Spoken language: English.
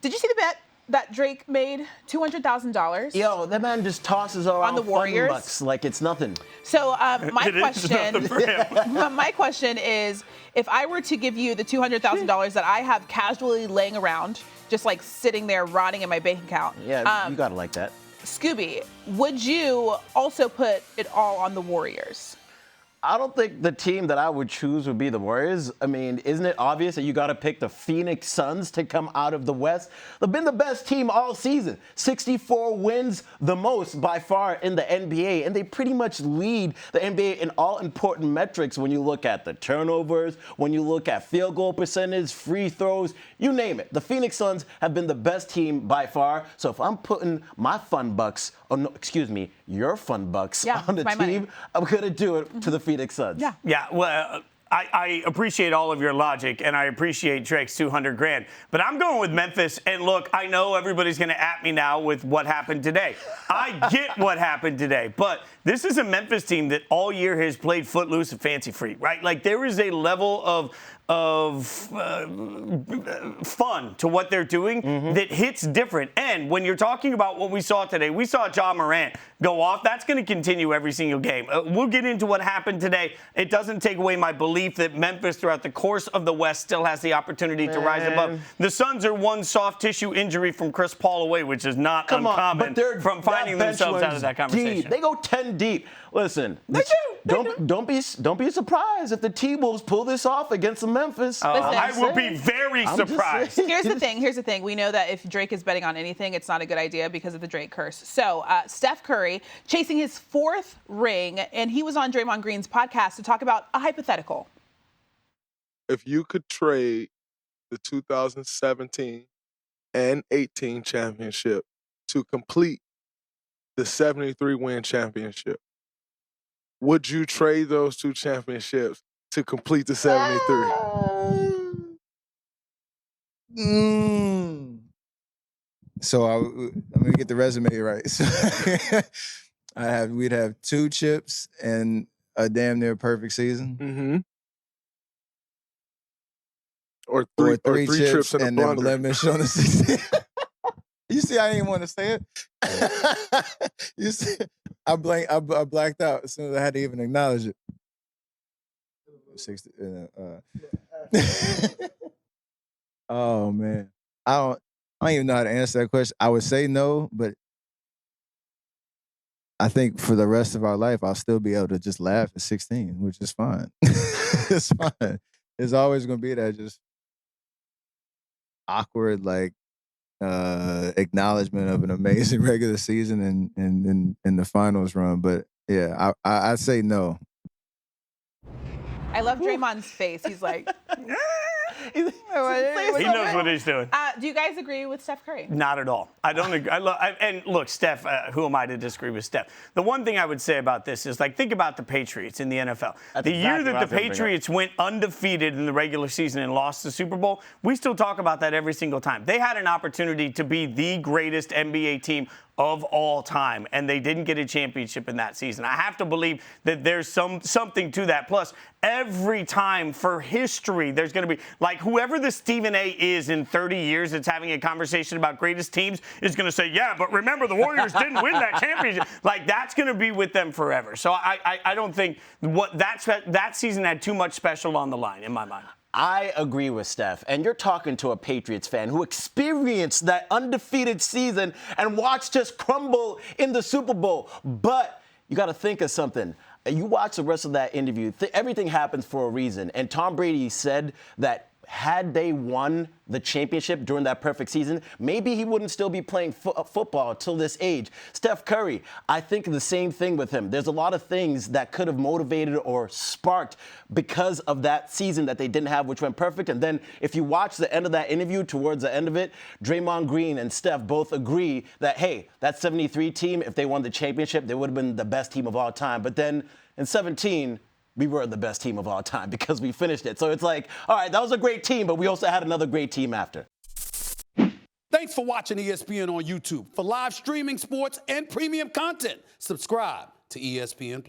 Did you see the bet that Drake made? $200,000. Yo, that man just tosses around on the Warriors bucks like it's nothing. So my question is, if I were to give you the $200,000 that I have casually laying around, just like sitting there rotting in my bank account. Yeah, you gotta like that. Scooby, would you also put it all on the Warriors? I don't think the team that I would choose would be the Warriors. I mean, isn't it obvious that you got to pick the Phoenix Suns to come out of the West? They've been the best team all season. 64 wins, the most by far in the NBA, and they pretty much lead the NBA in all important metrics when you look at the turnovers, when you look at field goal percentage, free throws, you name it. The Phoenix Suns have been the best team by far. So if I'm putting my fun bucks, your fun bucks on the team, money. I'm going to do it to the Phoenix Suns. Yeah. Well, I appreciate all of your logic, and I appreciate Drake's $200,000. But I'm going with Memphis. And look, I know everybody's going to at me now with what happened today. I get what happened today, but this is a Memphis team that all year has played footloose and fancy free, right? Like there is a level of fun to what they're doing that hits different. And when you're talking about what we saw today, we saw Ja Morant go off. That's going to continue every single game. We'll get into what happened today. It doesn't take away my belief that Memphis throughout the course of the West still has the opportunity to rise above. The Suns are one soft tissue injury from Chris Paul away, which is not uncommon from finding themselves out of that conversation. Deep. They go 10 deep. Listen, don't be surprised if the T-Wolves pull this off against Memphis. I will be very surprised. Here's the thing. We know that if Drake is betting on anything, it's not a good idea because of the Drake curse. So Steph Curry chasing his 4th ring, and he was on Draymond Green's podcast to talk about a hypothetical. If you could trade the 2017 and 18 championship to complete the 73-win championship, would you trade those 2 championships to complete the 73? So let me get the resume right. So we'd have 2 chips and a damn near perfect season. Or three chips and a blemish on the season. You see, I didn't want to say it. You see, I blacked out as soon as I had to even acknowledge it. 60. Oh man, I don't even know how to answer that question. I would say no, but I think for the rest of our life, I'll still be able to just laugh at 16, which is fine. It's fine. There's always going to be that just awkward, like, acknowledgement of an amazing regular season and in the finals run. But yeah, I'd say no. I love Draymond's face. He's like, he knows what he's doing. Do you guys agree with Steph Curry? Not at all. I don't agree. And look, Steph, who am I to disagree with Steph? The one thing I would say about this is, like, think about the Patriots in the NFL. The year that the Patriots went undefeated in the regular season and lost the Super Bowl, we still talk about that every single time. They had an opportunity to be the greatest NBA team of all time, and they didn't get a championship in that season. I have to believe that there's something to that. Plus, every time for history, there's going to be, like, whoever the Stephen A. is in 30 years that's having a conversation about greatest teams is going to say, yeah, but remember the Warriors didn't win that championship. Like, that's going to be with them forever. So I don't think that season had too much special on the line in my mind. I agree with Steph, and you're talking to a Patriots fan who experienced that undefeated season and watched us crumble in the Super Bowl. But you got to think of something. You watch the rest of that interview, everything happens for a reason. And Tom Brady said that had they won the championship during that perfect season, maybe he wouldn't still be playing football till this age. Steph Curry, I think the same thing with him. There's a lot of things that could have motivated or sparked because of that season that they didn't have, which went perfect. And then if you watch the end of that interview, towards the end of it, Draymond Green and Steph both agree that, hey, that 73 team, if they won the championship, they would have been the best team of all time. But then in 17, we were the best team of all time because we finished it. So it's like, all right, that was a great team, but we also had another great team after. Thanks for watching ESPN on YouTube. For live streaming, sports, and premium content, subscribe to ESPN+.